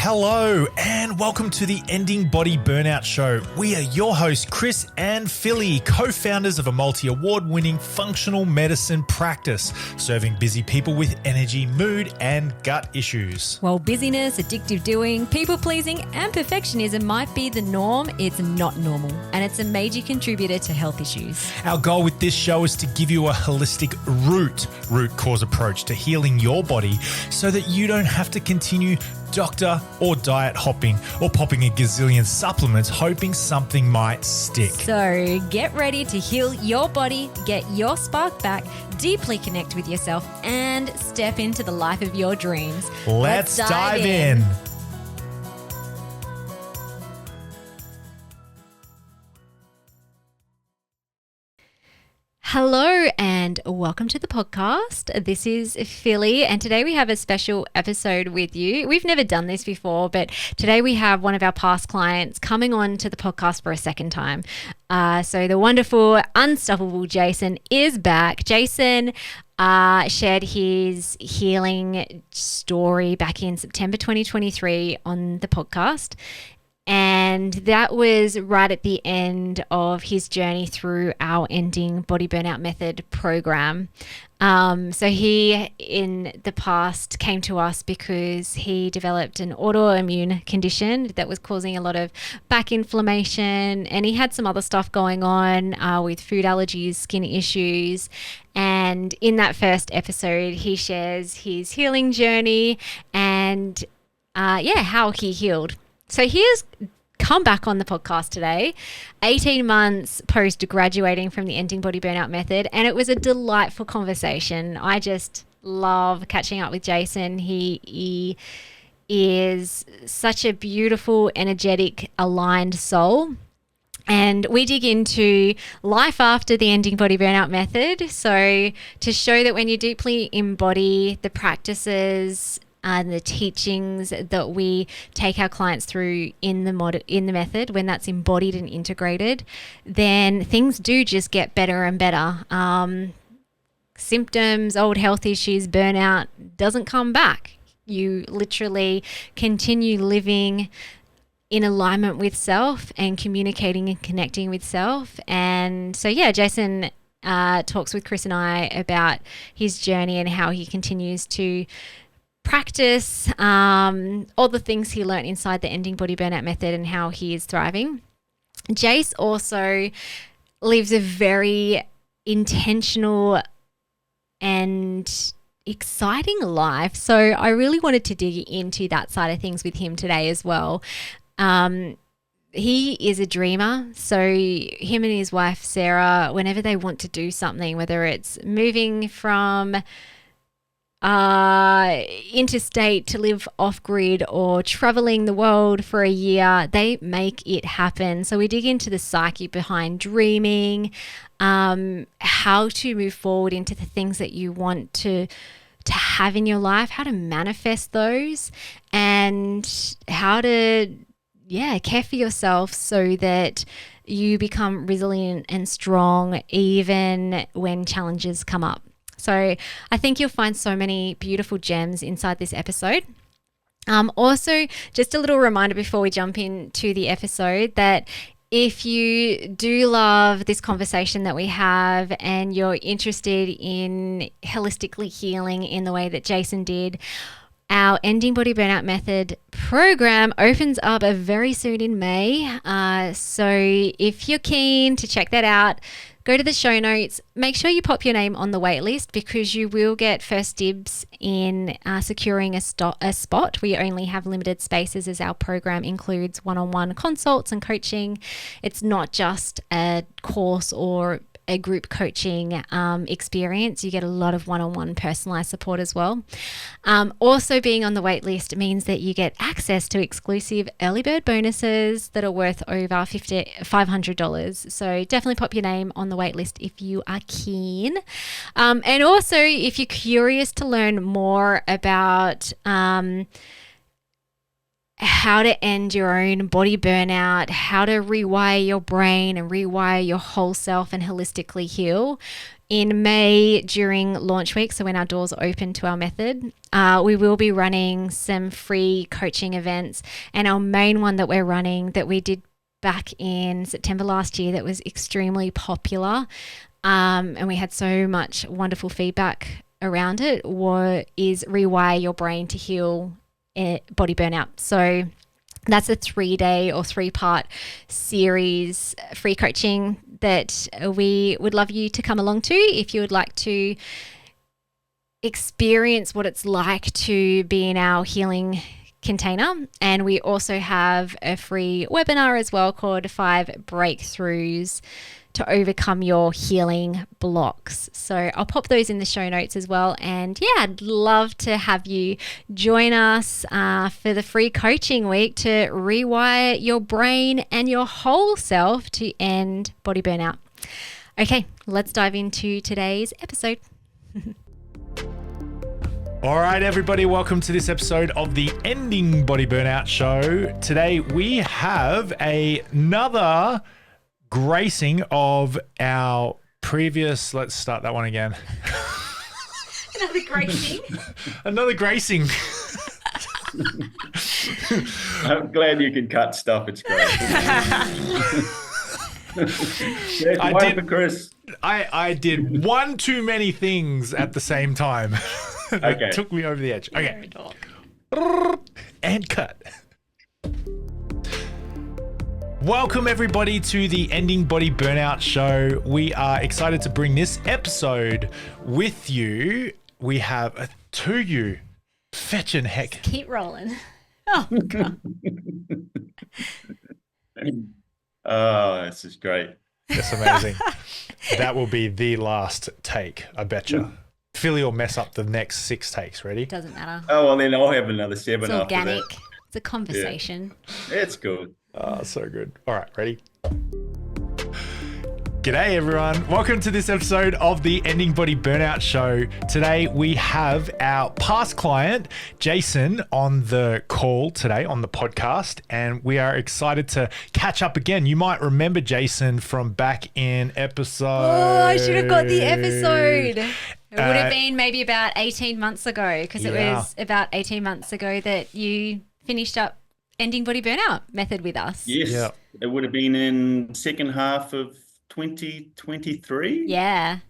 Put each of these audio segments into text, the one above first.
Hello and welcome to the Ending Body Burnout Show. We are your hosts, Chris and Philly, co-founders of a multi-award-winning functional medicine practice, serving busy people with energy, mood, and gut issues. While busyness, addictive doing, people-pleasing, and perfectionism might be the norm, it's not normal, and it's a major contributor to health issues. Our goal with this show is to give you a holistic root cause approach to healing your body so that you don't have to continue doctor or diet hopping or popping a gazillion supplements hoping something might stick. So get ready to heal your body, get your spark back, deeply connect with yourself, and step into the life of your dreams. Let's dive in. Hello and welcome to the podcast. This is Philly, and today we have a special episode with you. We've never done this before, but today we have one of our past clients coming on to the podcast for a second time. So the wonderful, unstoppable Jason is back. Jason shared his healing story back in September 2023 on the podcast. And that was right at the end of his journey through our Ending Body Burnout Method program. So he, in the past, came to us because he developed an autoimmune condition that was causing a lot of back inflammation, and he had some other stuff going on with food allergies, skin issues. And in that first episode, he shares his healing journey and how he healed. So he has come back on the podcast today, 18 months post graduating from the Ending Body Burnout Method, and it was a delightful conversation. I just love catching up with Jason. He is such a beautiful, energetic, aligned soul. And we dig into life after the Ending Body Burnout Method. So to show that when you deeply embody the practices and the teachings that we take our clients through in the method, when that's embodied and integrated, then things do just get better and better. Symptoms, old health issues, burnout doesn't come back. You literally continue living in alignment with self and communicating and connecting with self. And so, Jason talks with Chris and I about his journey and how he continues to practice all the things he learned inside the Ending Body Burnout Method and how he is thriving. Jase also lives a very intentional and exciting life. So I really wanted to dig into that side of things with him today as well. He is a dreamer. So him and his wife, Sarah, whenever they want to do something, whether it's moving from interstate to live off-grid or traveling the world for a year, they make it happen. So we dig into the psyche behind dreaming, how to move forward into the things that you want to have in your life, how to manifest those, and how to care for yourself so that you become resilient and strong even when challenges come up. So I think you'll find so many beautiful gems inside this episode. Also, just a little reminder before we jump into the episode that if you do love this conversation that we have and you're interested in holistically healing in the way that Jason did, our Ending Body Burnout Method program opens up very soon in May. So if you're keen to check that out, go to the show notes. Make sure you pop your name on the wait list because you will get first dibs in securing a spot. We only have limited spaces as our program includes one-on-one consults and coaching. It's not just a course or a group coaching experience. You get a lot of one-on-one personalized support as well. Also being on the wait list means that you get access to exclusive early bird bonuses that are worth over $500. So definitely pop your name on the wait list if you are keen. And also if you're curious to learn more about how to end your own body burnout, how to rewire your brain and rewire your whole self and holistically heal. in May during launch week, so when our doors open to our method, we will be running some free coaching events. And our main one that we're running that we did back in September last year that was extremely popular, and we had so much wonderful feedback around it, is Rewire Your Brain to Heal Body Burnout. So that's a 3-day or 3-part series free coaching that we would love you to come along to if you would like to experience what it's like to be in our healing container. And we also have a free webinar as well called 5 Breakthroughs to Overcome Your Healing Blocks. So I'll pop those in the show notes as well. And yeah, I'd love to have you join us for the free coaching week to rewire your brain and your whole self to end body burnout. Okay, let's dive into today's episode. All right, everybody, welcome to this episode of the Ending Body Burnout Show. Today we have another gracing of our previous, let's start that one again. Another gracing. Another gracing. I'm glad you can cut stuff. It's great. For Chris. I did one too many things at the same time. Okay. It took me over the edge. Okay. And cut. Welcome everybody to the Ending Body Burnout Show. We are excited to bring this episode with you. We have to you. Fetching heck. Keep rolling. Oh, God. Oh, this is great. That's amazing. That will be the last take, I betcha. Philly will mess up the next 6 takes. Ready? Doesn't matter. Oh, well, then I'll have another 7 It's after organic. that. It's a conversation. Yeah. It's good. Oh, so good. All right, ready? G'day, everyone. Welcome to this episode of the Ending Body Burnout Show. Today, we have our past client, Jason, on the call today on the podcast, and we are excited to catch up again. You might remember Jason from back in episode... Oh, I should have got the episode. It would have been maybe about 18 months ago, because it was about 18 months ago that you finished up Ending Body Burnout Method with us. Yes. Yeah. It would have been in second half of 2023. Yeah.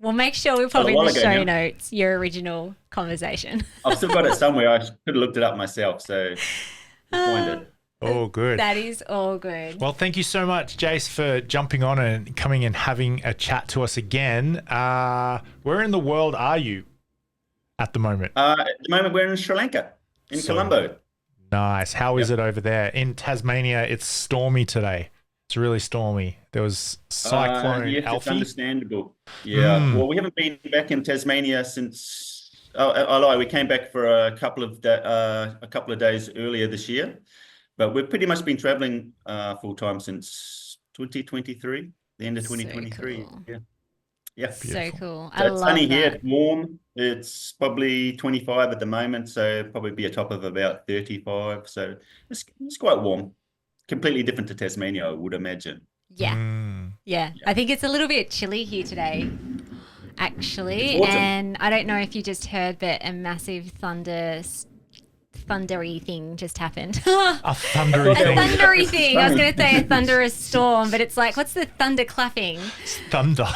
We'll make sure we pop in the show notes your original conversation. I've still got it somewhere. I could have looked it up myself, so find it. Oh, good. That is all good. Well, thank you so much, Jase, for jumping on and coming and having a chat to us again. Where in the world are you at the moment? At the moment, we're in Sri Lanka, in Colombo. Nice. How is it over there? In Tasmania, it's stormy today. It's really stormy. There was cyclone yes, Alfie. it's understandable. Yeah. Well, we haven't been back in Tasmania since. I lie. We came back for a couple of days earlier this year, but we've pretty much been traveling full time since 2023, the end of 2023. Cool. Yeah. Yeah. So cool. So it's sunny that. here. It's warm. It's probably 25 at the moment, so probably be a top of about 35. So it's quite warm. Completely different to Tasmania, I would imagine. Yeah. I think it's a little bit chilly here today, actually. It's autumn. And I don't know if you just heard, but a massive thundery thing just happened. A thundery A thing. thundery thing. I was going to say a thunderous storm, but it's like, what's the thunder clapping? It's thunder.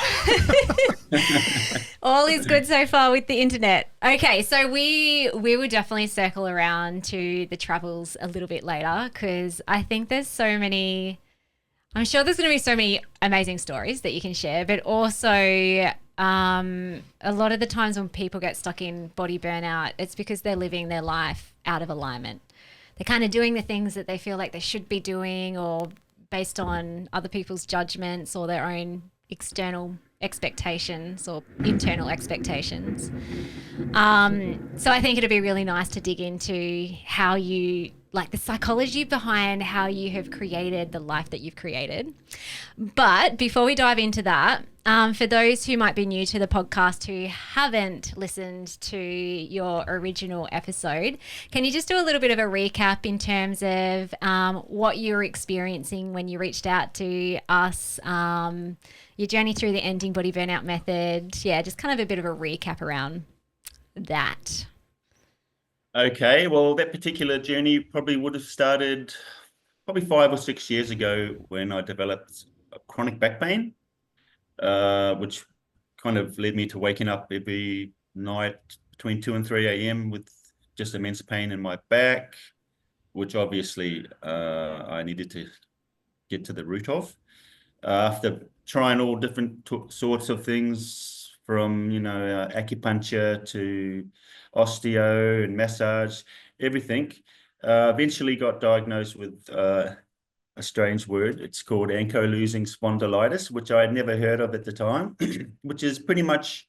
All is good so far with the internet. Okay, so we will definitely circle around to the travels a little bit later, because I think I'm sure there's going to be so many amazing stories that you can share, but also a lot of the times when people get stuck in body burnout, it's because they're living their life out of alignment. They're kind of doing the things that they feel like they should be doing, or based on other people's judgments or their own external expectations or internal expectations. So I think it'd be really nice to dig into how you, like the psychology behind how you have created the life that you've created. But before we dive into that, For those who might be new to the podcast who haven't listened to your original episode, can you just do a little bit of a recap in terms of what you were experiencing when you reached out to us, your journey through the Ending Body Burnout Method? Yeah, just kind of a bit of a recap around that. Okay, well, that particular journey probably would have started probably 5 or 6 years ago when I developed chronic back pain, which kind of led me to waking up every night between 2 and 3 a.m. with just immense pain in my back, which obviously I needed to get to the root of. After trying all different sorts of things from, acupuncture to osteo and massage, everything, eventually got diagnosed with a strange word. It's called ankylosing spondylitis, which I had never heard of at the time, which is pretty much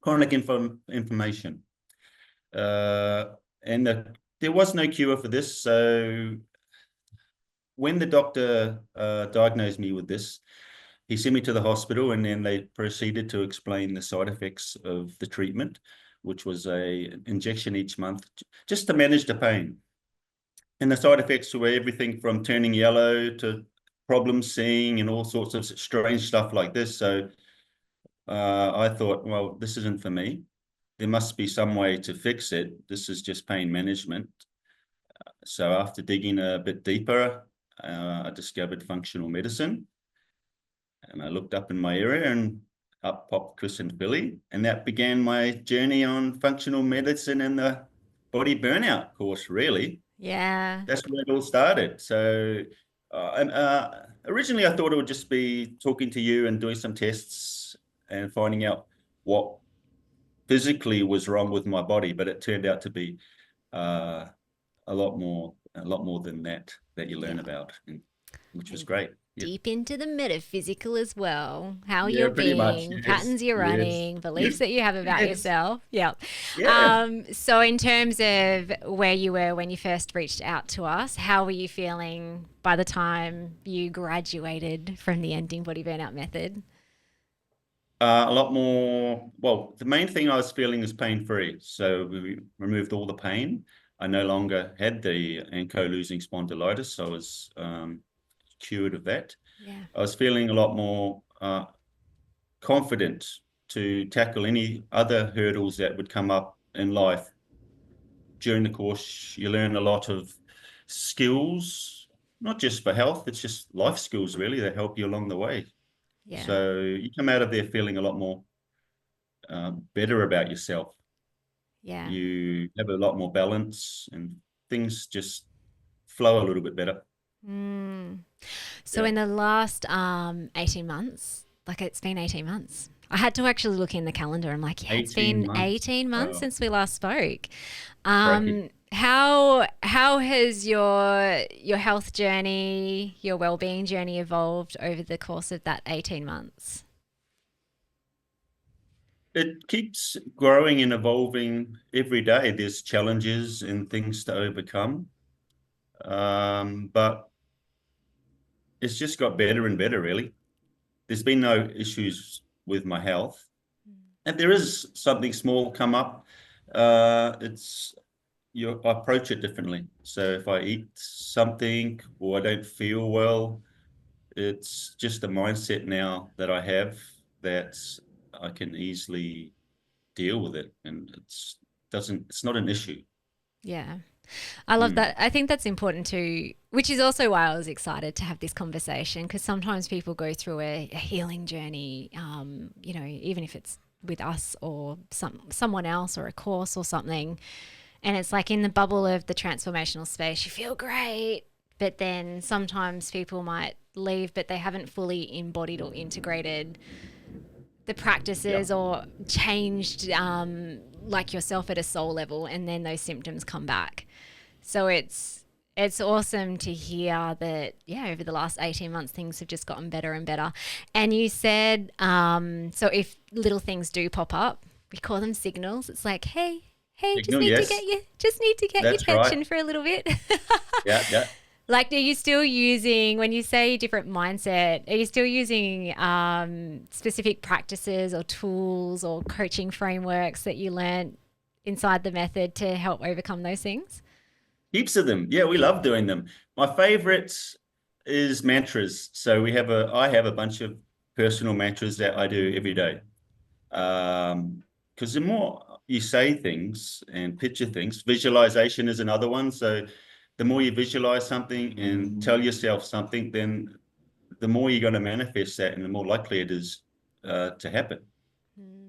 chronic inflammation. And there was no cure for this. So when the doctor diagnosed me with this, he sent me to the hospital, and then they proceeded to explain the side effects of the treatment, which was an injection each month just to manage the pain. And the side effects were everything from turning yellow to problems seeing and all sorts of strange stuff like this. So I thought, well, this isn't for me. There must be some way to fix it. This is just pain management. So after digging a bit deeper, I discovered functional medicine. And I looked up in my area, and up popped Chris&Filly, and that began my journey on functional medicine and the body burnout course, really. Yeah. That's where it all started. So originally I thought it would just be talking to you and doing some tests and finding out what physically was wrong with my body, but it turned out to be a lot more than that you learn about, which was great. Deep into the metaphysical as well, how you're being, much, yes. patterns you're running, beliefs that you have about yourself. Yeah. Yeah. So in terms of where you were when you first reached out to us, how were you feeling by the time you graduated from the Ending Body Burnout Method? A lot more. Well, the main thing I was feeling is pain-free. So we removed all the pain. I no longer had the ankylosing spondylitis. So I was cured of that. Yeah. I was feeling a lot more confident to tackle any other hurdles that would come up in life. During the course, you learn a lot of skills, not just for health, it's just life skills really that help you along the way. Yeah. So you come out of there feeling a lot more better about yourself. Yeah. You have a lot more balance, and things just flow a little bit better. So in the last 18 months, like it's been 18 months. I had to actually look in the calendar. I'm like, it's been 18 months since we last spoke. How has your health journey, your well-being journey evolved over the course of that 18 months? It keeps growing and evolving every day. There's challenges and things to overcome. But it's just got better and better, really. There's been no issues with my health. If there is something small come up, I approach it differently. So if I eat something or I don't feel well, it's just a mindset now that I have that I can easily deal with it, and it's not an issue. Yeah. I love that. I think that's important too, which is also why I was excited to have this conversation, because sometimes people go through a healing journey, even if it's with us or someone else or a course or something. And it's like in the bubble of the transformational space, you feel great, but then sometimes people might leave, but they haven't fully embodied or integrated the practices or changed like yourself at a soul level, and then those symptoms come back. So it's awesome to hear that, over the last 18 months, things have just gotten better and better. And you said, so if little things do pop up, we call them signals. It's like, hey, Signal, just need to get your attention for a little bit. Yeah. Like, are you still using, when you say different mindset, are you still using specific practices or tools or coaching frameworks that you learned inside the method to help overcome those things? Heaps of them. Yeah, we love doing them. My favorite is mantras. So I have a bunch of personal mantras that I do every day. Because the more you say things and picture things, visualization is another one. So the more you visualize something and tell yourself something, then the more you're going to manifest that and the more likely it is to happen.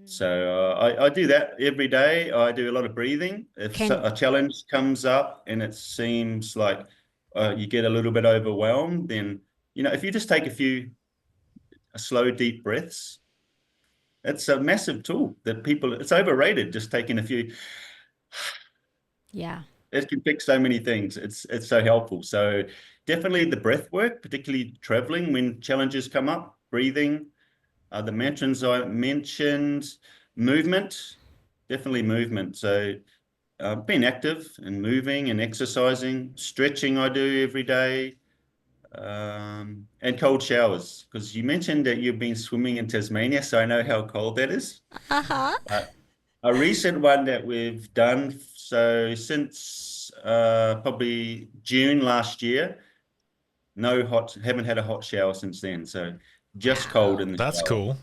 So I do that every day. I do a lot of breathing. If a challenge comes up and it seems like you get a little bit overwhelmed, then, if you just take a few slow, deep breaths, it's a massive tool that it's overrated, just taking a few. Yeah. It can fix so many things. It's so helpful. So definitely the breath work, particularly traveling when challenges come up, breathing. The mantras I mentioned, movement, definitely movement. So being active and moving and exercising, stretching I do every day, and cold showers. Because you mentioned that you've been swimming in Tasmania, so I know how cold that is. Uh-huh. A recent one that we've done, so since probably June last year, haven't had a hot shower since then. So just cold in the That's shower. cool.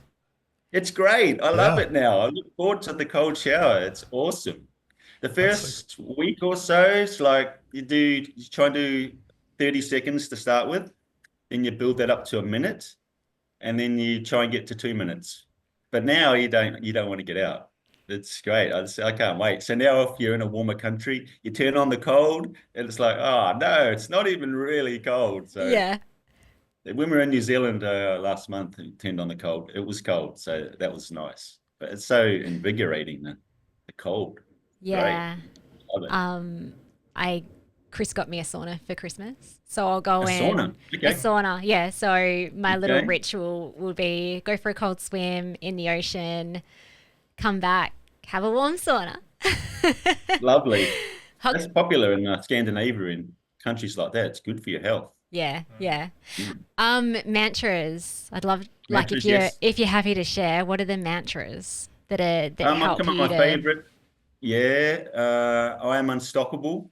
It's great. I love Yeah. it now. I look forward to the cold shower. It's awesome. The That's first week or so, it's like you try and do 30 seconds to start with, then you build that up to a minute, and then you try and get to 2 minutes. But now you don't want to get out. It's great. I can't wait. So now if you're in a warmer country, you turn on the cold and it's like, oh no, it's not even really cold. So Yeah. when we were in New Zealand last month, it turned on the cold. It was cold, so that was nice. But it's so invigorating, the cold. Yeah. Great. Love it. Chris got me a sauna for Christmas. So I'll go A in sauna. a Okay. sauna. Yeah. So my little Okay. ritual will be go for a cold swim in the ocean, come back, have a warm sauna. Lovely. Hug. That's popular in Scandinavia, in countries like that. It's good for your health. Yeah, yeah. Mm. Mantras. I'd love like Mantras, yes. if you're happy to share, what are the mantras that I've help come up you with my to favorite. Yeah, I am unstoppable.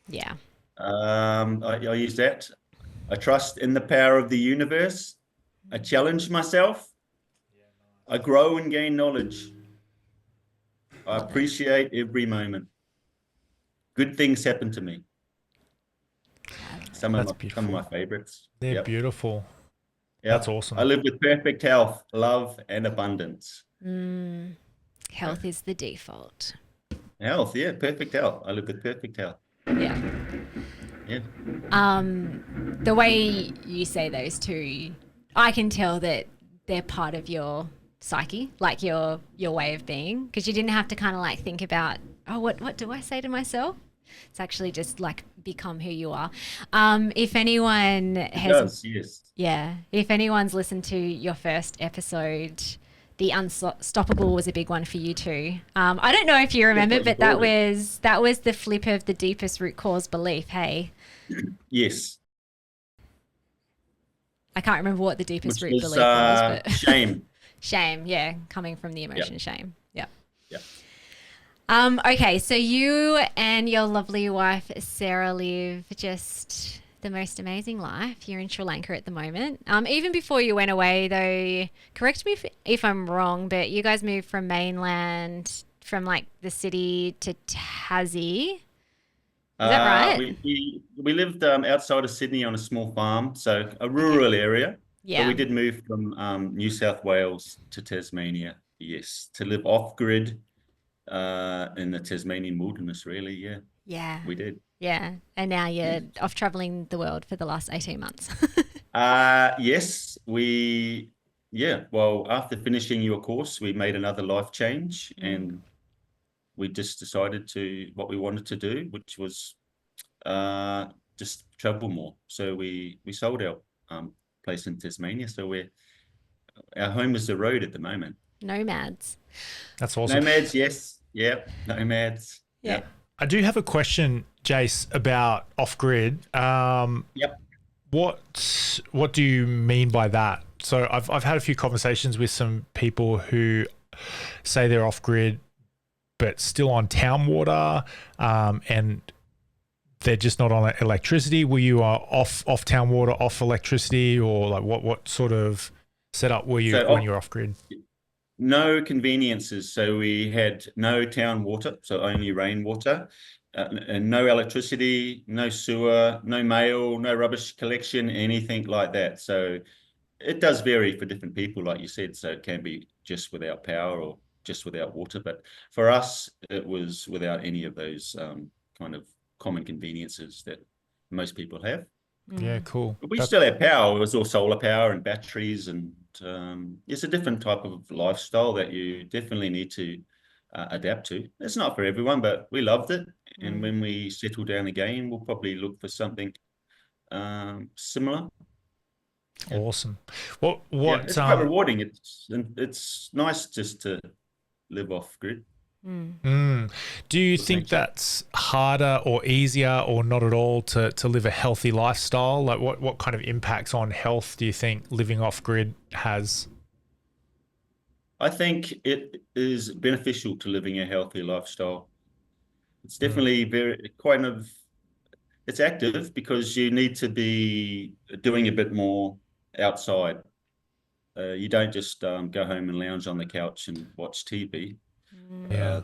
yeah. I use that. I trust in the power of the universe. I challenge myself. I grow and gain knowledge. I Love it. appreciate every moment. Good things happen to me. Some That's of my beautiful. favorites. They're Yep. beautiful. That's Yep. I awesome. live with perfect health, love, and abundance. Health is the default. Health, yeah, perfect health. I live with perfect health. Yeah. Yeah. The way you say those two, I can tell that they're part of your psyche, like your way of being, because you didn't have to kind of like think about, oh, what do I say to myself? It's actually just like become who you are. If anyone It has, does, yes. yeah, if anyone's listened to your first episode, the unstoppable was a big one for you too. I don't know if you That's remember, what you but that called it. was the flip of the deepest root cause belief. Hey, Yes. I can't remember what the deepest Which root was belief was, but shame. shame. Yeah, coming from the Yeah. emotion shame. Yeah. Yeah. Okay, so you and your lovely wife Sarah live just the most amazing life. You're in Sri Lanka at the moment. Even before you went away, though, correct me if I'm wrong, but you guys moved from mainland, from like the city to Tassie. Is that right? We lived outside of Sydney on a small farm, so a Okay. rural area. But Yeah. we did move from New South Wales to Tasmania, yes, to live off grid in the Tasmanian wilderness, really. Yeah, Yeah. we did. Yeah. And now Yeah. you're off traveling the world for the last 18 months. Yes, yeah, well, after finishing your course, we made another life change and we just decided what we wanted to do, which was uh, just travel more. So we sold our place in Tasmania. So our home is the road at the moment. Nomads. That's awesome. Nomads, yes. Yep. Nomads. Yeah. Yep. I do have a question, Jase, about off-grid. Yep. What do you mean by that? So I've had a few conversations with some people who say they're off-grid but still on town water, and they're just not on electricity. Were you off town water, off electricity, or like what sort of setup were you when you were off-grid? No conveniences. So we had no town water, so only rainwater, and no electricity, no sewer, no mail, no rubbish collection, anything like that. So it does vary for different people, like you said. So it can be just without power or just without water. But for us, it was without any of those kind of common conveniences that most people have. Yeah, cool. But we still have power. It was all solar power and batteries, and it's a different type of lifestyle that you definitely need to adapt to. It's not for everyone, but we loved it. And when we settle down again, we'll probably look for something similar. Awesome. What? Yeah, it's quite rewarding. It's nice just to live off grid. Do you think that's harder or easier or not at all to live a healthy lifestyle? Like what kind of impacts on health do you think living off grid has? I think it is beneficial to living a healthy lifestyle. It's definitely it's active because you need to be doing a bit more outside. You don't just go home and lounge on the couch and watch TV. Yeah.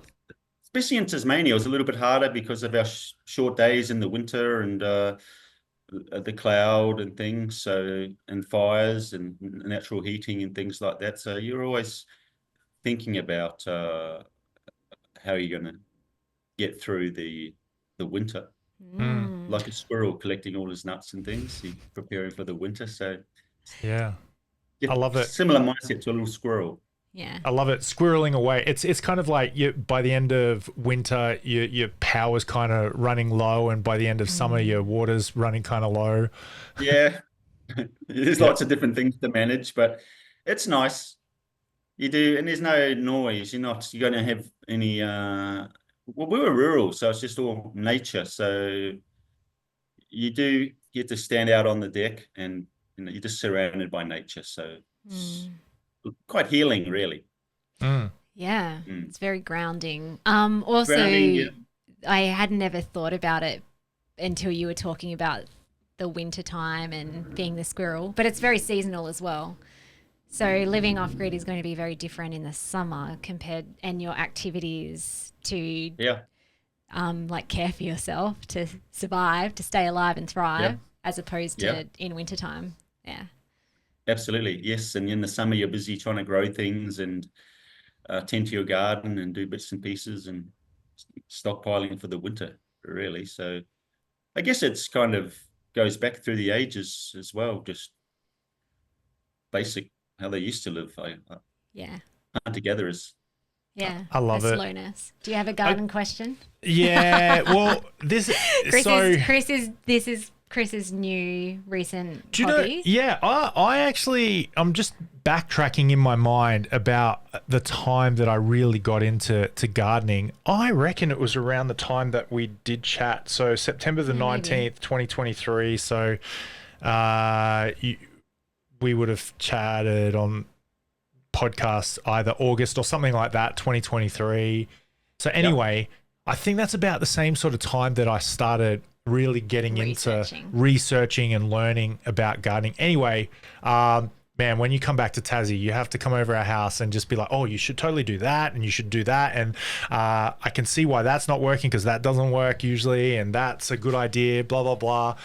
Especially in Tasmania, it was a little bit harder because of our short days in the winter and the cloud and things, and fires and natural heating and things like that. So you're always thinking about how you're going to get through the winter. Like a squirrel collecting all his nuts and things, he's preparing for the winter. So yeah, I love it. Similar mindset to a little squirrel. Yeah, I love it. Squirreling away. It's kind of like by the end of winter, your power's kind of running low, and by the end of summer, your water's running kind of low. Yeah, there's lots of different things to manage, but it's nice. You do, and there's no noise. You're going to have any. Well, we were rural, so it's just all nature. So you do get to stand out on the deck, and you're just surrounded by nature. So it's quite healing, really. Yeah, it's very grounding. Also, I had never thought about it until you were talking about the winter time and being the squirrel, but it's very seasonal as well. So living off grid is going to be very different in the summer and your activities to like care for yourself, to survive, to stay alive and thrive, as opposed to in wintertime. Yeah. Absolutely. Yes. And in the summer, you're busy trying to grow things and tend to your garden and do bits and pieces and stockpiling for the winter, really. So I guess it's kind of goes back through the ages as well, just basic how they used to live. Hunter-gatherers. Yeah, I love it. Slowness. Do you have a garden question? Yeah, well, this is Chris's new recent hobby. I'm just backtracking in my mind about the time that I really got into gardening. I reckon it was around the time that we did chat. So September the 19th, 2023. So we would have chatted on podcast either August or something like that, 2023. So anyway, I think that's about the same sort of time that I started really getting into researching and learning about gardening. Anyway, man, when you come back to Tassie, you have to come over our house and just be like, oh, you should totally do that, and you should do that. And I can see why that's not working, because that doesn't work usually, and that's a good idea, blah, blah, blah.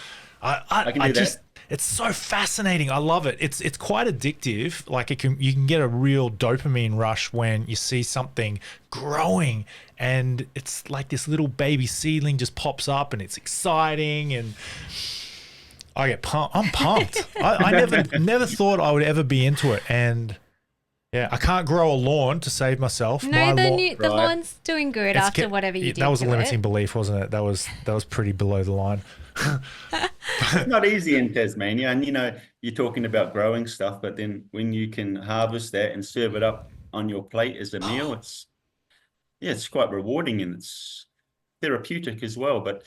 I can do that. It's so fascinating. I love it. It's quite addictive. Like you can get a real dopamine rush when you see something growing, and it's like this little baby seedling just pops up, and it's exciting, and I get pumped. I'm pumped. I never thought I would ever be into it, and yeah, I can't grow a lawn to save myself. No, the lawn's doing good after whatever you did. That was a limiting belief, wasn't it? That was pretty below the line. It's not easy in Tasmania, and you're talking about growing stuff, but then when you can harvest that and serve it up on your plate as a meal, it's quite rewarding, and therapeutic as well. But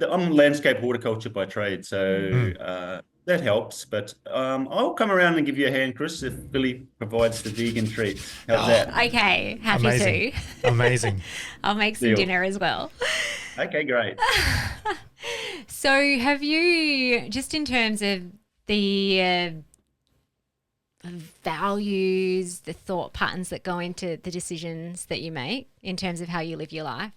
I'm landscape horticulture by trade, so that helps. But I'll come around and give you a hand, Chris, if Billy provides the vegan treats. How's that? Okay, happy Amazing. to. Amazing. I'll make some Deal. dinner as well. Okay, great. So have you, just in terms of the values, the thought patterns that go into the decisions that you make in terms of how you live your life,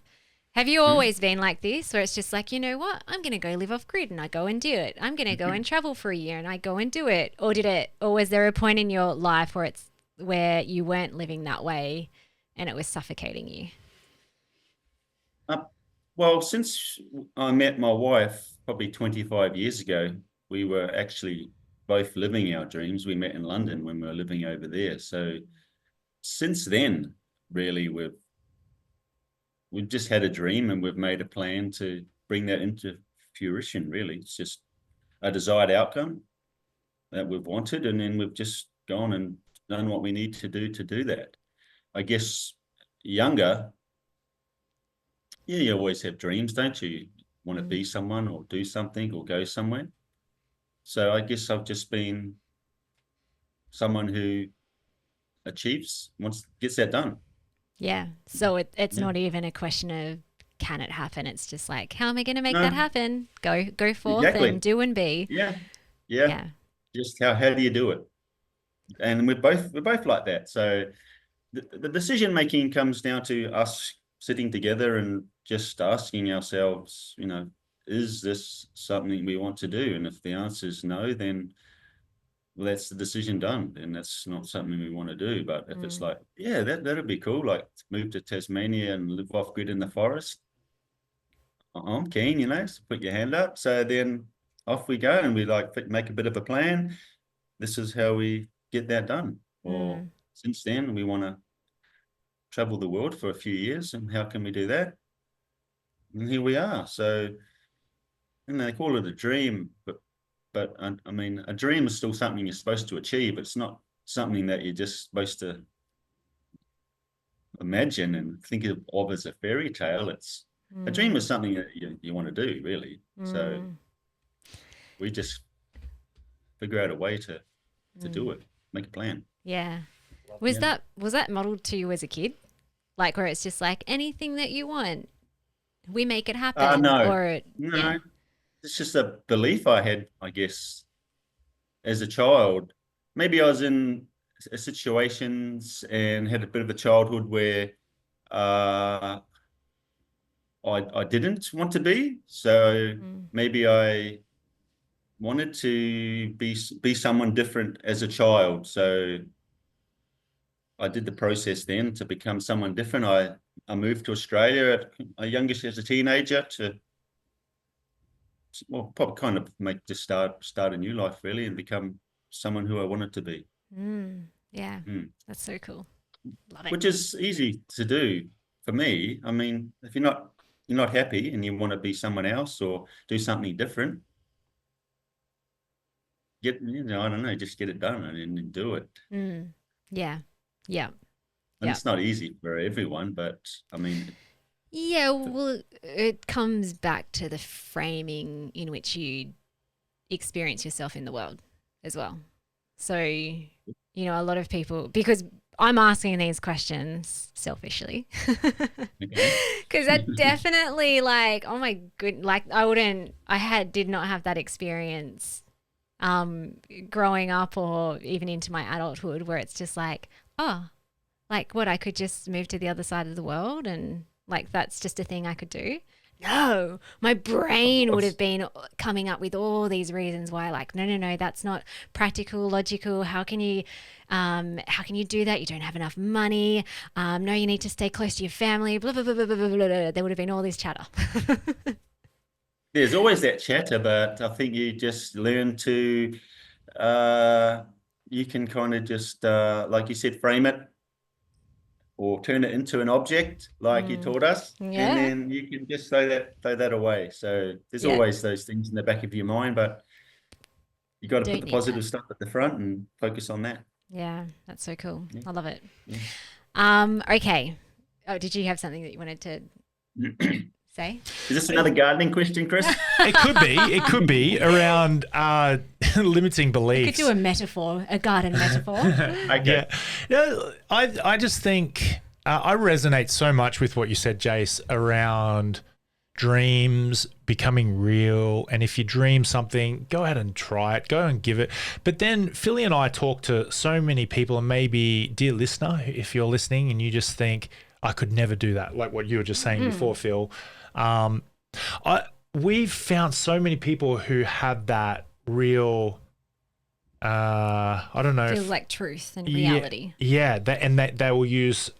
have you always been like this, or it's just like, you know what, I'm going to go live off grid and I go and do it. I'm going to go and travel for a year and I go and do it. Or was there a point in your life where you weren't living that way and it was suffocating you? Well, since I met my wife probably 25 years ago, we were actually both living our dreams. We met in London when we were living over there. So since then, really, we've just had a dream and we've made a plan to bring that into fruition, really. It's just a desired outcome that we've wanted, and then we've just gone and done what we need to do that. I guess younger, you always have dreams, don't you? You want to be someone or do something or go somewhere. So I guess I've just been someone who gets that done. Yeah. So it's not even a question of can it happen? It's just like, how am I going to make that happen? Go forth and do and be. Yeah. Just how do you do it? And we're both like that. So the decision making comes down to us sitting together and just asking ourselves, is this something we want to do? And if the answer is no, then that's the decision done. And that's not something we want to do. But if it's like, yeah, that'd be cool, like move to Tasmania and live off grid in the forest, I'm keen, so put your hand up. So then off we go, and we make a bit of a plan. This is how we get that done. Or since then, we want to travel the world for a few years, and how can we do that? And here we are. So, they call it a dream, but I mean, a dream is still something you're supposed to achieve. It's not something that you're just supposed to imagine and think of as a fairy tale. A dream is something that you want to do, really. So we just figure out a way to do it, make a plan. Yeah. Was that modeled to you as a kid? Like where it's just like anything that you want, we make it happen? No. It's just a belief I had, I guess, as a child. Maybe I was in situations and had a bit of a childhood where I didn't want to be. So maybe I wanted to be someone different as a child. So I did the process then to become someone different. I moved to Australia youngish as a teenager to probably kind of start a new life, really, and become someone who I wanted to be. Yeah, that's so cool. Love it. Which is easy to do for me. I mean, if you're not happy and you want to be someone else or do something different, I don't know, just get it done and then do it. Yeah. And it's not easy for everyone, but I mean. Yeah, well, it comes back to the framing in which you experience yourself in the world as well. So, a lot of people, because I'm asking these questions selfishly, because that definitely oh my goodness, I did not have that experience growing up or even into my adulthood where it's just like, oh, I could just move to the other side of the world and that's just a thing I could do. No, my brain would have been coming up with all these reasons why, no, that's not practical, logical. How can you do that? You don't have enough money. No, you need to stay close to your family. Blah blah blah blah blah blah. Blah. There would have been all this chatter. There's always that chatter, but I think you just learn to, you can kind of just, like you said, frame it or turn it into an object like you taught us. And then you can just throw that away. So there's always those things in the back of your mind, but you got to put the positive stuff at the front and focus on that. Yeah, that's so cool. I love it. Okay. Oh, did you have something that you wanted to say? Is this another gardening question, Chris? It could be around limiting beliefs. You could do a metaphor, a garden metaphor. Okay. Yeah, I just think I resonate so much with what you said, Jase, around dreams becoming real. And if you dream something, go ahead and try it, go and give it. But then Philly and I talk to so many people, and maybe, dear listener, if you're listening and you just think, I could never do that, like what you were just saying before, Phil. We've found so many people who have that real, I don't know. Feels like truth and reality. Yeah. They will use,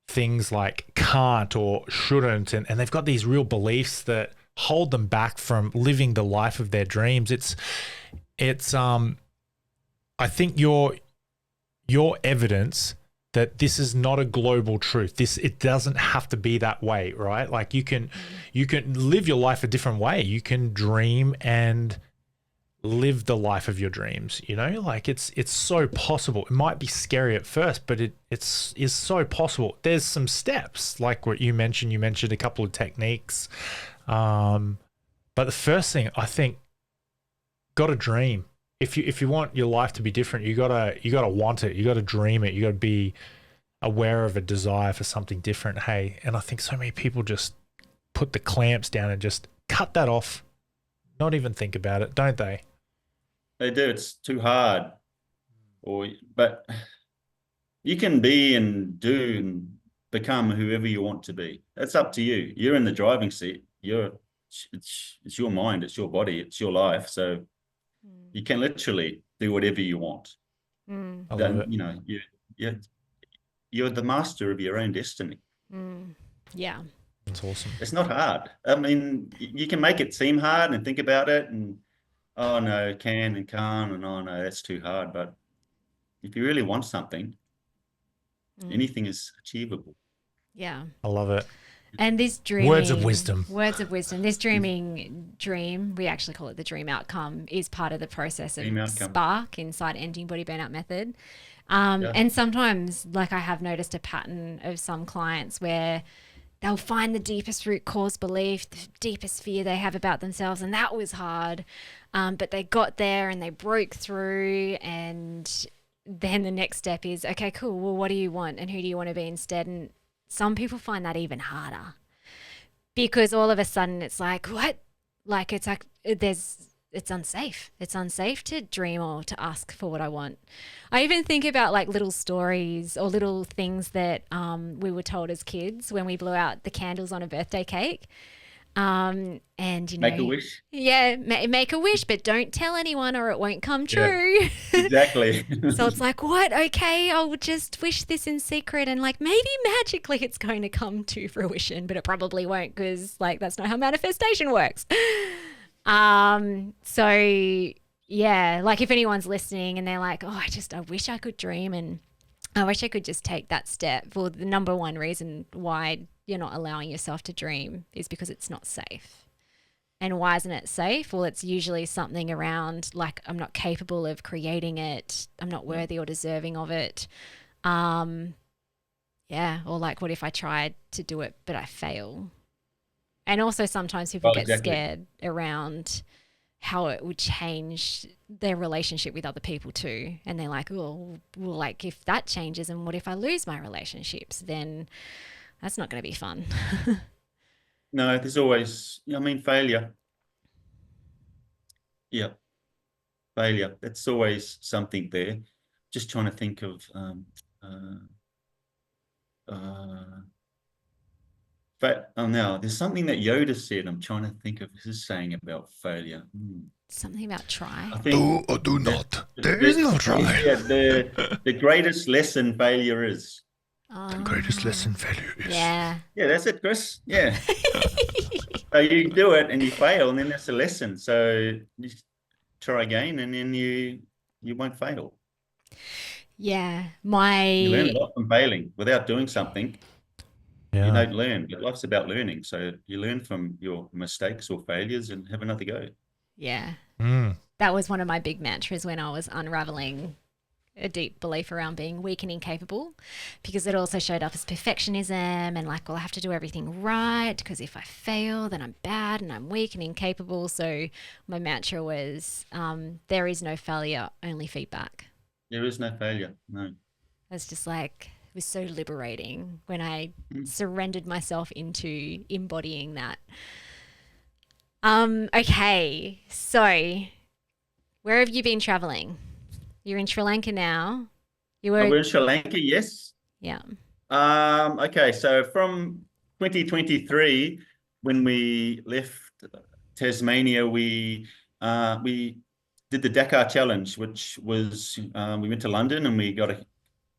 things like can't or shouldn't. And they've got these real beliefs that hold them back from living the life of their dreams. It's I think your evidence that this is not a global truth. It doesn't have to be that way, right? Like you can live your life a different way. You can dream and live the life of your dreams, like it's so possible. It might be scary at first, but it's so possible. There's some steps like what you mentioned a couple of techniques. But the first thing, I think, got to dream. If you want your life to be different, you gotta want it. You gotta dream it. You gotta be aware of a desire for something different. Hey, and I think so many people just put the clamps down and just cut that off, not even think about it, don't they? They do. It's too hard. But you can be and do and become whoever you want to be. That's up to you. You're in the driving seat. It's your mind. It's your body. It's your life. So you can literally do whatever you want. I love it. You're the master of your own destiny. Yeah. That's awesome. It's not hard. I mean, you can make it seem hard and think about it and, oh no, can and can't, and oh no, that's too hard. But if you really want something, anything is achievable. Yeah. I love it. And this dreaming, words of wisdom. This dream, we actually call it the dream outcome, is part of the process of Spark inside Ending Body Burnout Method. And sometimes, like, I have noticed a pattern of some clients where they'll find the deepest root cause belief, the deepest fear they have about themselves, and that was hard. But they got there and they broke through, and then the next step is, okay, cool. Well, what do you want, and who do you want to be instead? And some people find that even harder because all of a sudden it's like, what? Like it's unsafe. It's unsafe to dream or to ask for what I want. I even think about like little stories or little things that we were told as kids when we blew out the candles on a birthday cake. And make a wish. Yeah, make a wish, but don't tell anyone or it won't come true. Yeah, exactly. So it's like, what? Okay, I'll just wish this in secret, and like maybe magically it's going to come to fruition, but it probably won't because like that's not how manifestation works. So yeah, like if anyone's listening and they're like, oh, I wish I could dream and I wish I could just take that step. Well, the number one reason why you're not allowing yourself to dream is because it's not safe. And why isn't it safe? Well, it's usually something around like, I'm not capable of creating it. I'm not worthy or deserving of it. Or like, what if I tried to do it, but I fail? And also sometimes people get scared around how it would change their relationship with other people too. And they're like, oh, well, like if that changes and what if I lose my relationships, then that's not going to be fun. No, there's always, failure. Yeah, failure. That's always something there. Just trying to think of, now there's something that Yoda said. I'm trying to think of his saying about failure. Something about try. I think do or do not. There is no try. Yeah, the greatest lesson failure is. The greatest lesson failure is. Yeah. Yeah, that's it, Chris. Yeah. So you do it and you fail, and then that's a lesson. So you try again, and then you won't fail. Yeah. You learn a lot from failing. Without doing something, you don't learn. But life's about learning. So you learn from your mistakes or failures and have another go. Yeah. That was one of my big mantras when I was unraveling a deep belief around being weak and incapable, because it also showed up as perfectionism and like, well, I have to do everything right because if I fail, then I'm bad and I'm weak and incapable. So my mantra was, there is no failure, only feedback. There is no failure. No. It's just like, it was so liberating when I Mm. surrendered myself into embodying that. Okay, so where have you been traveling? You're in Sri Lanka now. You Oh, were, we're in Sri Lanka, yes. yeah. Okay, so from 2023, when we left Tasmania, we did the Dakar Challenge, which was we went to London and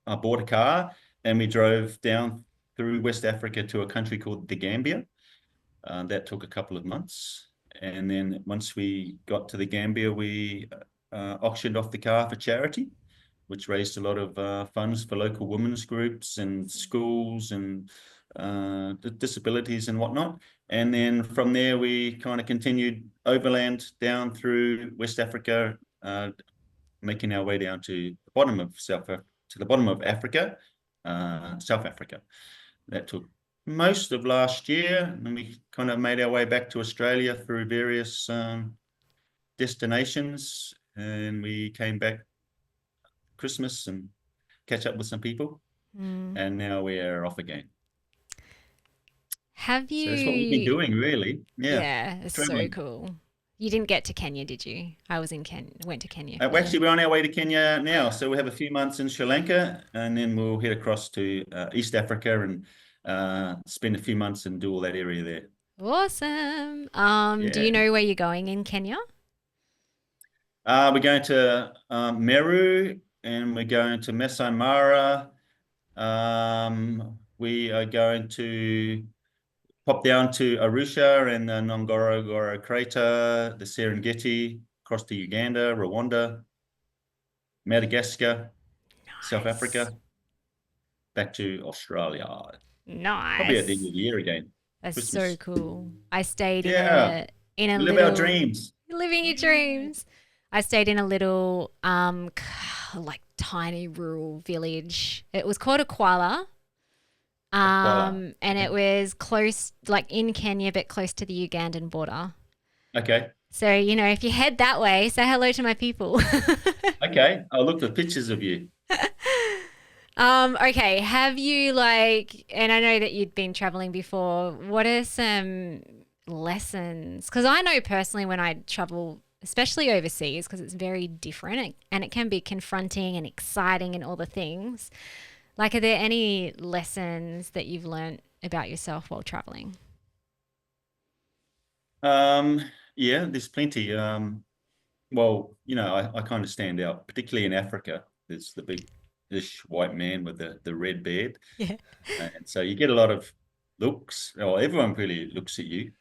I bought a car and we drove down through West Africa to a country called the Gambia. That took a couple of months, and then once we got to the Gambia, we auctioned off the car for charity, which raised a lot of funds for local women's groups and schools and disabilities and whatnot. And then from there, we kind of continued overland down through West Africa, making our way down to the bottom of Africa, South Africa. That took most of last year, and then we kind of made our way back to Australia through various destinations, and we came back Christmas and catch up with some people, and now we're off again. Have So that's what we've been you? doing, really. Yeah, Yeah, it's so traveling. cool. You didn't get to Kenya, did you? I was in Kenya, went to Kenya. We're on our way to Kenya now, so we have a few months in Sri Lanka, and then we'll head across to East Africa and spend a few months and do all that area there. Awesome. Do Yeah. you know where you're going in Kenya? We're going to Meru, and we're going to Masai Mara. We are going to pop down to Arusha and the Ngorongoro Crater, the Serengeti, across to Uganda, Rwanda, Madagascar, South Nice. Africa, back to Australia. Probably at the end Nice. of the year again, That's so Christmas. cool. I stayed Yeah, in a we live our little dreams. living your dreams. I stayed in a little like tiny rural village. It was called Aquala. Voila. And it was close, like in Kenya, but close to the Ugandan border. Okay. So, you know, if you head that way, say hello to my people. Okay. I'll look for pictures of you. Okay. Have you like, and I know that you'd been traveling before, what are some lessons? Because I know personally when I travel, especially overseas, because it's very different and it can be confronting and exciting and all the things. Like, are there any lessons that you've learned about yourself while traveling? Um, yeah, there's plenty. Well, I kind of stand out, particularly in Africa. There's the big ish white man with the red beard. Yeah. And so you get a lot of looks, or everyone really looks at you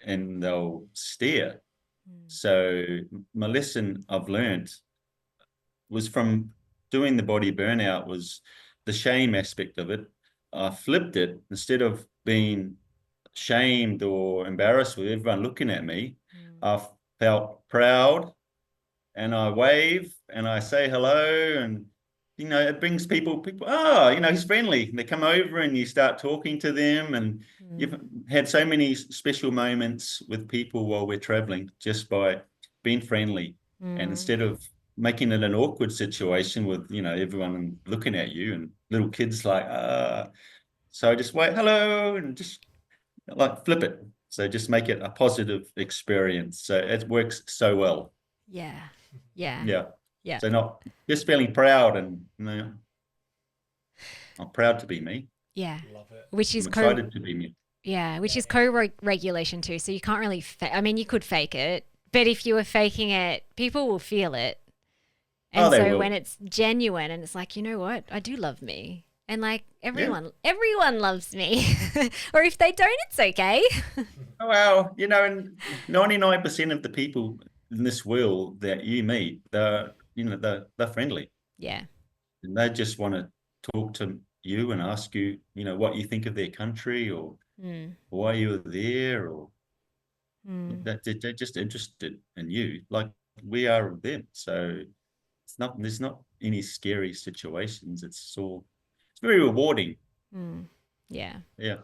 and they'll stare. So my lesson I've learned was from doing the body burnout was the shame aspect of it. I flipped it instead of being shamed or embarrassed with everyone looking at me. I felt proud and I wave and I say hello and it brings people, oh, he's friendly. They come over and you start talking to them and you've had so many special moments with people while we're traveling just by being friendly. And Mm. instead of making it an awkward situation with, everyone looking at you and little kids like, so I just wait, hello, and just like flip it. So just make it a positive experience. So it works so well. Yeah. Yeah. Yeah. Yeah. So not just feeling proud and I'm proud to be me. Yeah. Love it. Which is I'm excited to be me. which is co-regulation too. So you can't really I mean, you could fake it, but if you were faking it, people will feel it. Oh, And they so when will. it's genuine and it's like, you know what? I do love me. And like Yeah. everyone loves me. Or if they don't, it's okay. Oh, well, and 99% of the people in this world that you meet, they're friendly. Yeah. And they just want to talk to you and ask you, what you think of their country or Mm. why you're there or Mm. that they're just interested in you like we are of them. So there's not any scary situations. It's very rewarding. Yeah. Yeah.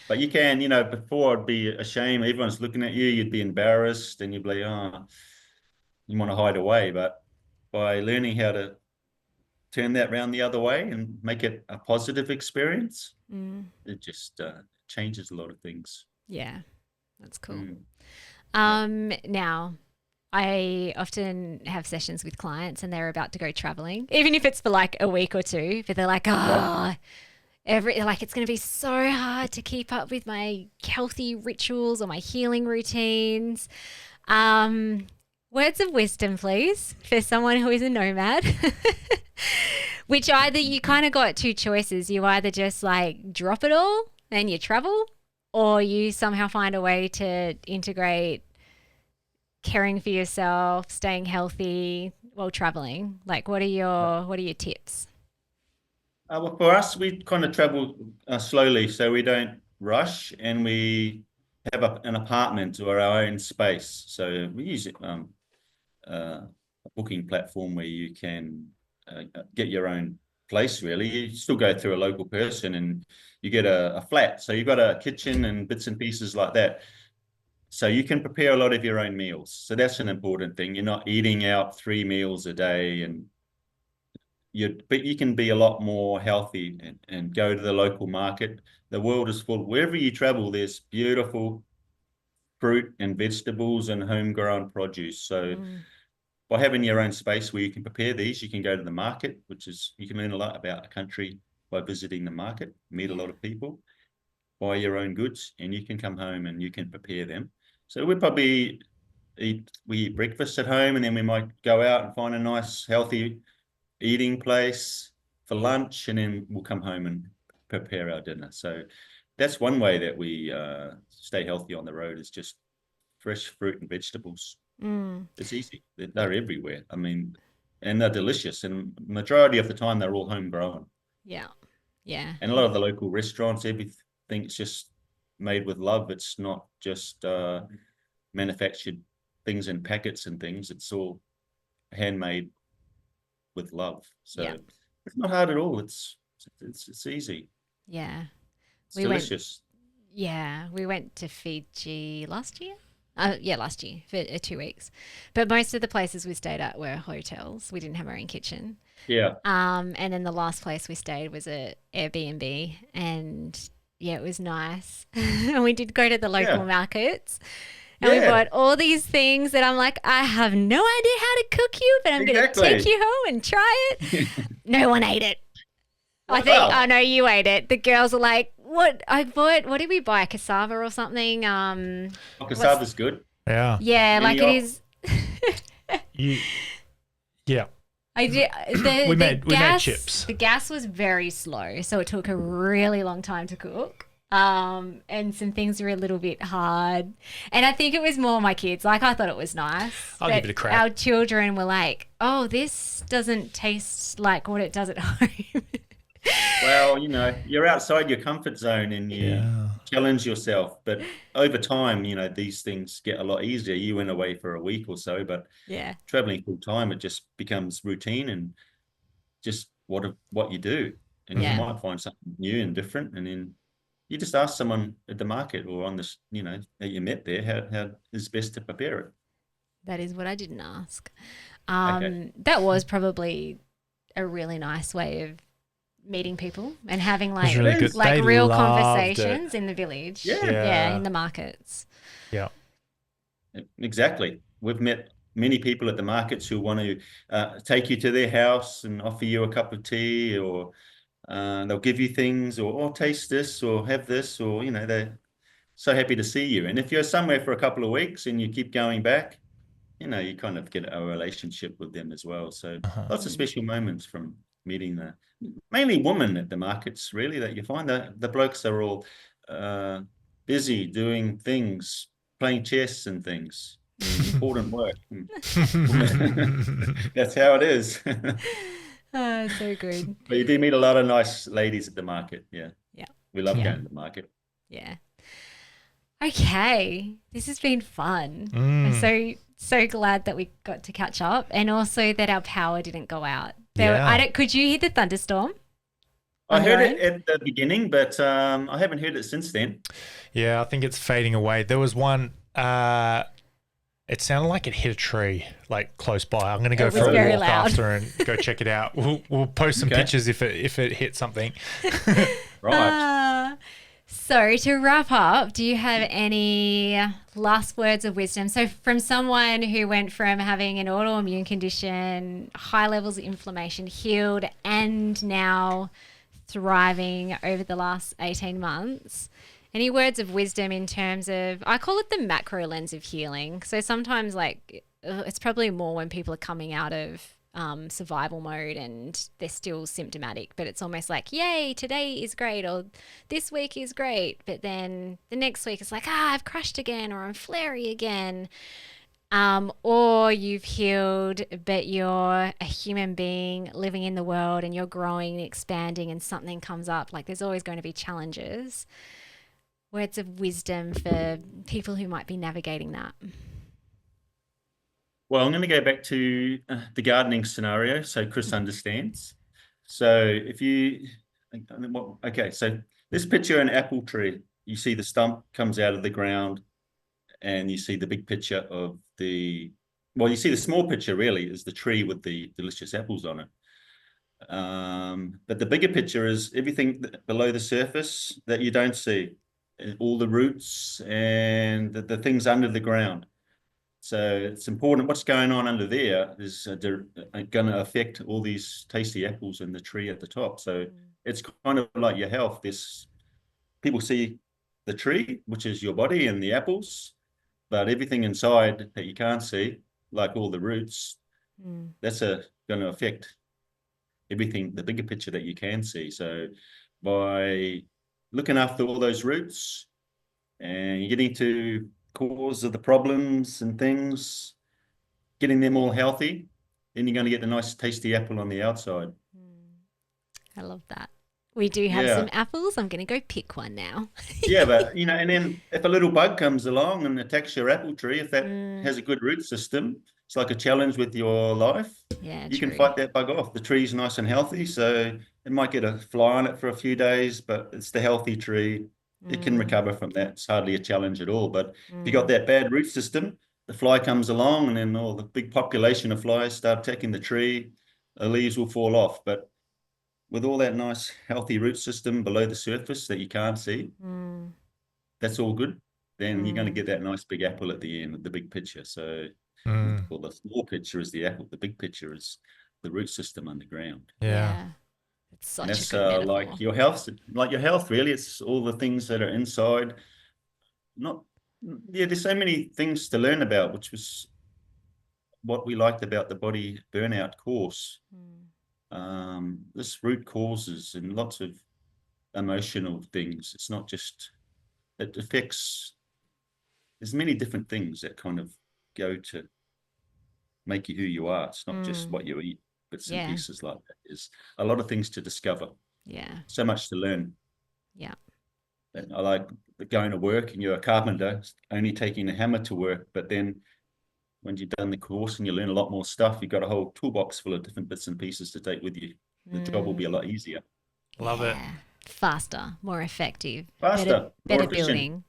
But you can, before it'd be a shame. Everyone's looking at you. You'd be embarrassed and you'd be like, oh, you want to hide away. But by learning how to turn that round the other way and make it a positive experience, it just changes a lot of things. Yeah. That's cool. Now, I often have sessions with clients and they're about to go traveling, even if it's for like a week or two, but they're like, it's going to be so hard to keep up with my healthy rituals or my healing routines. Words of wisdom, please, for someone who is a nomad, which either you kind of got two choices. You either just like drop it all and you travel, or you somehow find a way to integrate caring for yourself, staying healthy while traveling. Like, what are your tips? Well, for us, we kind of travel slowly, so we don't rush, and we have an apartment or our own space. So we use a booking platform where you can get your own place. Really, you still go through a local person, and you get a flat. So you've got a kitchen and bits and pieces like that. So you can prepare a lot of your own meals. So that's an important thing. You're not eating out 3 meals a day, but you can be a lot more healthy and go to the local market. The world is full. Wherever you travel, there's beautiful fruit and vegetables and homegrown produce. So by having your own space where you can prepare these, you can go to the market, you can learn a lot about a country by visiting the market, meet a lot of people, buy your own goods, and you can come home and you can prepare them. So we eat breakfast at home, and then we might go out and find a nice, healthy eating place for lunch, and then we'll come home and prepare our dinner. So that's one way that we stay healthy on the road, is just fresh fruit and vegetables. It's easy. They're everywhere. I mean, and they're delicious. And majority of the time, they're all homegrown. Yeah. And a lot of the local restaurants, everything's just made with love. It's not just manufactured things in packets and things. It's all handmade with love. So it's not hard at all. It's easy. Yeah. It's delicious. We went to Fiji last year. Last year for 2 weeks. But most of the places we stayed at were hotels. We didn't have our own kitchen. Yeah. And then the last place we stayed was a Airbnb, and it was nice. And we did go to the local markets. And we bought all these things that I'm like, I have no idea how to cook you, but I'm going to take you home and try it. No one ate it. I know you ate it. The girls are like, what did we buy? Cassava or something? Cassava's good. Yeah. Yeah, like it is. Yeah. I did. We made chips. The gas was very slow, so it took a really long time to cook. And some things were a little bit hard. And I think it was more my kids. Like, I thought it was nice. I'll give it a crack. Our children were like, oh, this doesn't taste like what it does at home. Well, you're outside your comfort zone and you challenge yourself. But over time, these things get a lot easier. You went away for a week or so, but traveling full time, it just becomes routine and just what you do. And you might find something new and different. And then you just ask someone at the market or on this, that you met there, how is best to prepare it. That is what I didn't ask. That was probably a really nice way of meeting people and having real conversations in the village. In the markets. Yeah, exactly. We've met many people at the markets who want to take you to their house and offer you a cup of tea, or they'll give you things, or taste this or have this, or they're so happy to see you. And if you're somewhere for a couple of weeks and you keep going back, you kind of get a relationship with them as well. So lots of special moments from meeting mainly women at the markets, really, that you find that the blokes are all busy doing things, playing chess and things, important work. That's how it is. So good. But you do meet a lot of nice ladies at the market. Yeah. We love going to the market. Yeah. Okay. This has been fun. so glad that we got to catch up, and also that our power didn't go out. Could you hear the thunderstorm? I heard it at the beginning, but I haven't heard it since then. Yeah, I think it's fading away. There was one, it sounded like it hit a tree, like close by. I'm going to go for a walk after and go check it out. We'll post some pictures if it hit something. Right. So to wrap up, do you have any last words of wisdom? So from someone who went from having an autoimmune condition, high levels of inflammation, healed, and now thriving over the last 18 months, any words of wisdom in terms of, I call it the macro lens of healing. So sometimes it's probably more when people are coming out of survival mode and they're still symptomatic, but it's almost like, yay, today is great, or this week is great, but then the next week it's like, I've crashed again, or I'm flary again. Or you've healed, but you're a human being living in the world and you're growing and expanding, and something comes up. Like, there's always going to be challenges. Words of wisdom for people who might be navigating that. Well, I'm going to go back to the gardening scenario, so Chris understands. So so this picture, an apple tree. You see the stump comes out of the ground, and you see the big picture of you see the small picture really is the tree with the delicious apples on it. But the bigger picture is everything below the surface that you don't see, all the roots and the things under the ground. So it's important what's going on under there is going to affect all these tasty apples in the tree at the top. So it's kind of like your health. People see the tree, which is your body and the apples, but everything inside that you can't see, like all the roots, that's going to affect everything, the bigger picture that you can see. So by looking after all those roots and getting to cause of the problems and things, getting them all healthy, then you're going to get the nice tasty apple on the outside. I love that. We do have some apples. I'm going to go pick one now. Yeah, but and then if a little bug comes along and attacks your apple tree, if that has a good root system, it's like a challenge with your life. Yeah, you can fight that bug off. The tree's nice and healthy, so it might get a fly on it for a few days, but it's the healthy tree. It can recover from that. It's hardly a challenge at all. But if you got that bad root system, the fly comes along, and then all the big population of flies start attacking the tree. The leaves will fall off. But with all that nice healthy root system below the surface that you can't see, that's all good. Then you're going to get that nice big apple at the end of the big picture. So well, the small picture is the apple. The big picture is the root system underground. Yeah. It's such a good metaphor. Like your health, really. It's all the things that are inside. There's so many things to learn about, which was what we liked about the body burnout course. This root causes and lots of emotional things. It's not just, it affects, there's many different things that kind of go to make you who you are. It's not just what you eat, bits and pieces like that. There's a lot of things to discover. Yeah. So much to learn. Yeah. And I like going to work, and you're a carpenter, only taking a hammer to work. But then when you've done the course and you learn a lot more stuff, you've got a whole toolbox full of different bits and pieces to take with you. The job will be a lot easier. Love it. Faster, more effective. Faster, better building.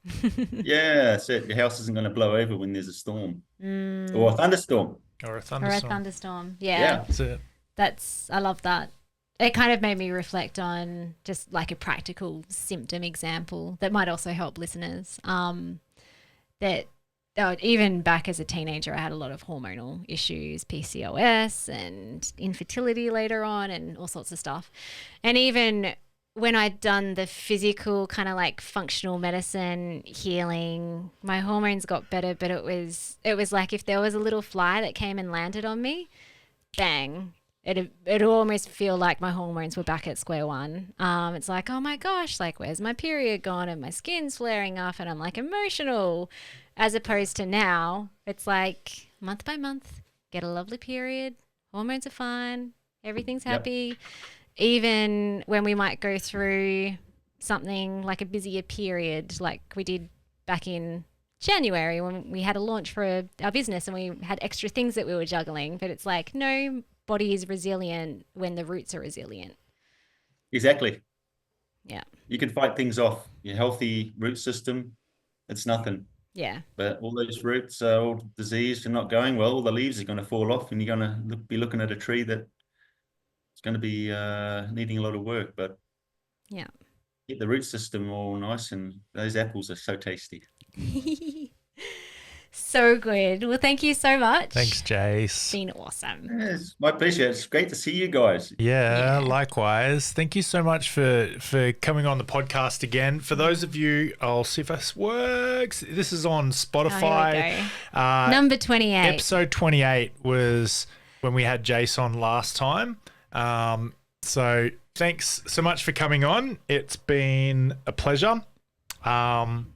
Yeah, so your house isn't going to blow over when there's a storm or a thunderstorm. Or a thunderstorm. Yeah. That's it. I love that. It kind of made me reflect on just like a practical symptom example that might also help listeners. Even back as a teenager, I had a lot of hormonal issues, PCOS and infertility later on and all sorts of stuff. And even when I'd done the physical kind of like functional medicine healing, my hormones got better, but it was like if there was a little fly that came and landed on me, bang, it'd almost feel like my hormones were back at square one. It's like, oh my gosh, like where's my period gone, and my skin's flaring off and I'm like emotional, as opposed to now it's like month by month, get a lovely period, hormones are fine, everything's happy. Yep. Even when we might go through something like a busier period like we did back in January when we had a launch for our business and we had extra things that we were juggling. But it's like, no body is resilient when the roots are resilient. Exactly. Yeah. You can fight things off. Your healthy root system, it's nothing. Yeah. But all those roots are all diseased and not going well. All the leaves are going to fall off and you're going to be looking at a tree that it's going to be needing a lot of work. But yeah, get the root system all nice, and those apples are so tasty. So good. Well, thank you so much. Thanks, Jase. It's been awesome. Yeah, it's my pleasure. It's great to see you guys. Yeah, likewise. Thank you so much for coming on the podcast again. For those of you, I'll see if this works. This is on Spotify. Number 28. Episode 28 was when we had Jase on last time. So thanks so much for coming on. It's been a pleasure. I'm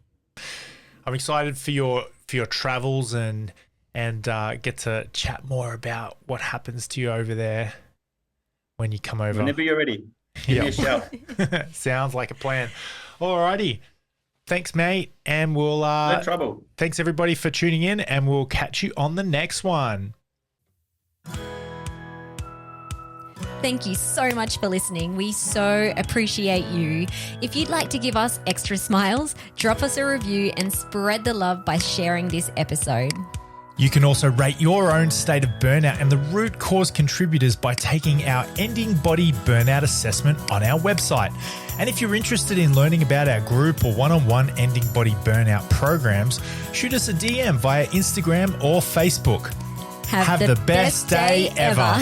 excited for your travels and get to chat more about what happens to you over there when you come over. Whenever you're ready, give me a shout. Sounds like a plan. Alrighty. Thanks, mate. And we'll no trouble. Thanks everybody for tuning in, and we'll catch you on the next one. Thank you so much for listening. We so appreciate you. If you'd like to give us extra smiles, drop us a review and spread the love by sharing this episode. You can also rate your own state of burnout and the root cause contributors by taking our Ending Body Burnout Assessment on our website. And if you're interested in learning about our group or one-on-one Ending Body Burnout programs, shoot us a DM via Instagram or Facebook. Have the best day ever.